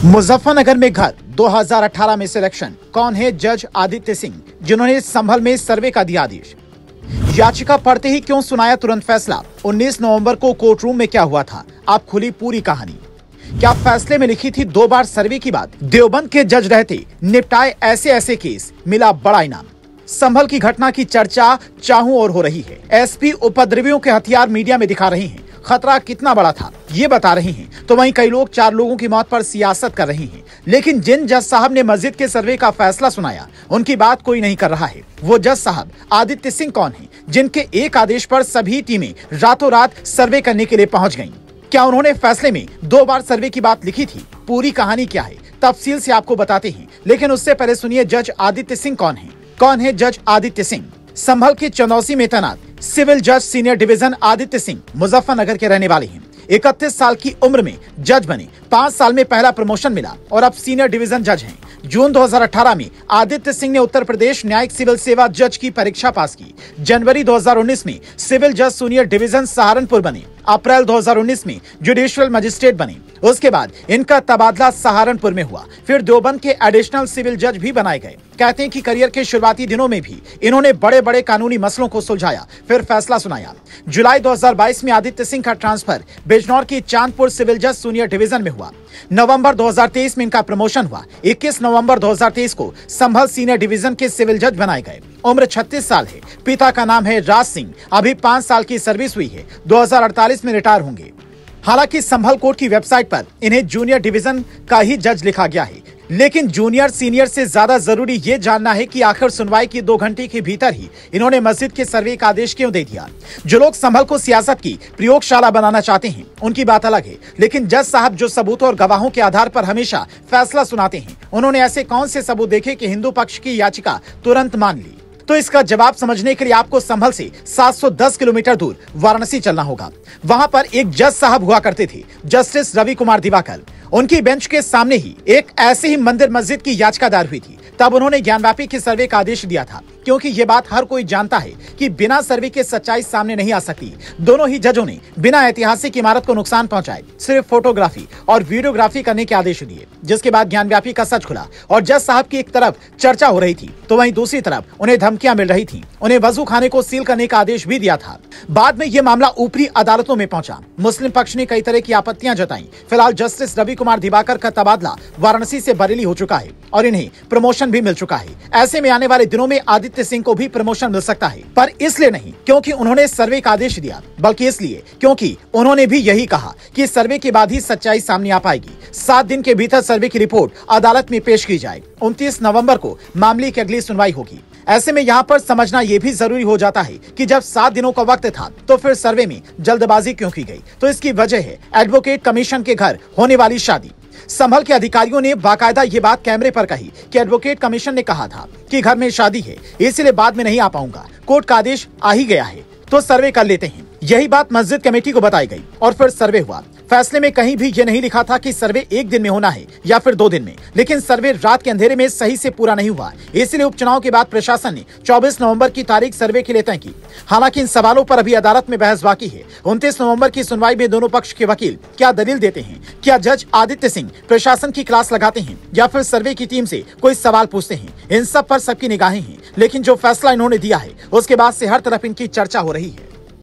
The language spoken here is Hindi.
मुजफ्फरनगर में घर 2018 में सिलेक्शन। कौन है जज आदित्य सिंह, जिन्होंने संभल में सर्वे का दिया आदेश। याचिका पढ़ते ही क्यों सुनाया तुरंत फैसला। 19 नवंबर को कोर्ट रूम में क्या हुआ था, आप खुली पूरी कहानी। क्या फैसले में लिखी थी 2 बार सर्वे की बात। देवबंद के जज रहते निपटाए ऐसे ऐसे केस, मिला बड़ा इनाम। संभल की घटना की चर्चा चाहूं और हो रही है। एसपी उपद्रवियों के हथियार मीडिया में दिखा रहे हैं। खतरा कितना बड़ा था ये बता रहे हैं, तो वहीं कई लोग 4 लोगों की मौत पर सियासत कर रहे हैं। लेकिन जिन जज साहब ने मस्जिद के सर्वे का फैसला सुनाया, उनकी बात कोई नहीं कर रहा है। वो जज साहब आदित्य सिंह कौन हैं, जिनके एक आदेश पर सभी टीमें रातों रात सर्वे करने के लिए पहुंच गईं। क्या उन्होंने फैसले में 2 बार सर्वे की बात लिखी थी। पूरी कहानी क्या है, तफसील से आपको बताते हैं, लेकिन उससे पहले सुनिए जज आदित्य सिंह कौन है। कौन है जज आदित्य सिंह। संभल के चंदौसी में तैनात सिविल जज सीनियर डिवीजन आदित्य सिंह मुजफ्फरनगर के रहने वाले हैं। 31 साल की उम्र में जज बने, 5 साल में पहला प्रमोशन मिला और अब सीनियर डिवीजन जज हैं। जून 2018 में आदित्य सिंह ने उत्तर प्रदेश न्यायिक सिविल सेवा जज की परीक्षा पास की। जनवरी 2019 में सिविल जज सीनियर डिवीजन सहारनपुर बने। अप्रैल 2019 में जुडिशियल मजिस्ट्रेट बने। उसके बाद इनका तबादला सहारनपुर में हुआ। फिर देवबंद के एडिशनल सिविल जज भी बनाए गए। कहते हैं कि करियर के शुरुआती दिनों में भी इन्होंने बड़े बड़े कानूनी मसलों को सुलझाया, फिर फैसला सुनाया। जुलाई 2022 में आदित्य सिंह का ट्रांसफर बिजनौर की चांदपुर सिविल जज सीनियर डिवीजन में हुआ। नवंबर 2023 में इनका प्रमोशन हुआ। 21 नवंबर 2023 को संभल सीनियर डिवीजन के सिविल जज बनाए गए। उम्र 36 साल है। पिता का नाम है राज सिंह। अभी 5 साल की सर्विस हुई है। 2048 में रिटायर होंगे। हालांकि संभल कोर्ट की वेबसाइट पर इन्हें जूनियर डिवीजन का ही जज लिखा गया है, लेकिन जूनियर सीनियर से ज्यादा जरूरी ये जानना है कि आखिर सुनवाई की 2 घंटे के भीतर ही इन्होंने मस्जिद के सर्वे का आदेश क्यों दे दिया। जो लोग संभल को सियासत की प्रयोगशाला बनाना चाहते हैं, उनकी बात अलग है, लेकिन जज साहब जो सबूतों और गवाहों के आधार पर हमेशा फैसला सुनाते हैं, उन्होंने ऐसे कौन से सबूत देखे कि हिंदू पक्ष की याचिका तुरंत मान ली। तो इसका जवाब समझने के लिए आपको संभल से 710 किलोमीटर दूर वाराणसी चलना होगा। वहां पर एक जज साहब हुआ करते थे, जस्टिस रवि कुमार दिवाकर। उनकी बेंच के सामने ही एक ऐसे ही मंदिर मस्जिद की याचिका दायर हुई थी। तब उन्होंने ज्ञानव्यापी के सर्वे का आदेश दिया था, क्योंकि ये बात हर कोई जानता है कि बिना सर्वे के सच्चाई सामने नहीं आ सकती। दोनों ही जजों ने बिना ऐतिहासिक इमारत को नुकसान पहुंचाए सिर्फ फोटोग्राफी और वीडियोग्राफी करने के आदेश दिए, जिसके बाद ज्ञानव्यापी का सच खुला और जज साहब की एक तरफ चर्चा हो रही थी, तो वहीं दूसरी तरफ उन्हें धमकियां मिल रही थी। उन्हें वजू खाने को सील करने का आदेश भी दिया था। बाद में यह मामला ऊपरी अदालतों में पहुंचा। मुस्लिम पक्ष ने कई तरह की आपत्तियां जताई। फिलहाल जस्टिस रवि कुमार दिवाकर का तबादला वाराणसी से बरेली हो चुका है और इन्हें प्रमोशन भी मिल चुका है। ऐसे में आने वाले दिनों में आदित्य सिंह को भी प्रमोशन मिल सकता है, पर इसलिए नहीं क्योंकि उन्होंने सर्वे का आदेश दिया, बल्कि इसलिए क्योंकि उन्होंने भी यही कहा कि सर्वे के बाद ही सच्चाई सामने आ पाएगी। 7 दिन के भीतर सर्वे की रिपोर्ट अदालत में पेश की जाए। 29 नवंबर को मामले की अगली सुनवाई होगी। ऐसे में यहाँ पर समझना यह भी जरूरी हो जाता है कि जब 7 दिनों का वक्त था, तो फिर सर्वे में जल्दबाजी क्यों की गई। तो इसकी वजह है एडवोकेट कमीशन के घर होने वाली शादी। संभल के अधिकारियों ने बाकायदा ये बात कैमरे पर कही कि एडवोकेट कमीशन ने कहा था कि घर में शादी है, इसलिए बाद में नहीं आ पाऊंगा। कोर्ट का आदेश आ ही गया है, तो सर्वे कर लेते हैं। यही बात मस्जिद कमेटी को बताई गई और फिर सर्वे हुआ। फैसले में कहीं भी ये नहीं लिखा था कि सर्वे 1 दिन में होना है या फिर 2 दिन में, लेकिन सर्वे रात के अंधेरे में सही से पूरा नहीं हुआ। इसलिए उपचुनाव के बाद प्रशासन ने 24 नवंबर की तारीख सर्वे के लिए तय की। हालांकि इन सवालों पर अभी अदालत में बहस बाकी है। 29 नवंबर की सुनवाई में दोनों पक्ष के वकील क्या दलील देते हैं। क्या जज आदित्य सिंह प्रशासन की क्लास लगाते हैं या फिर सर्वे की टीम से कोई सवाल पूछते हैं, इन सब पर सबकी निगाहें हैं। लेकिन जो फैसला इन्होंने दिया है, उसके बाद से हर तरफ इनकी चर्चा हो रही है।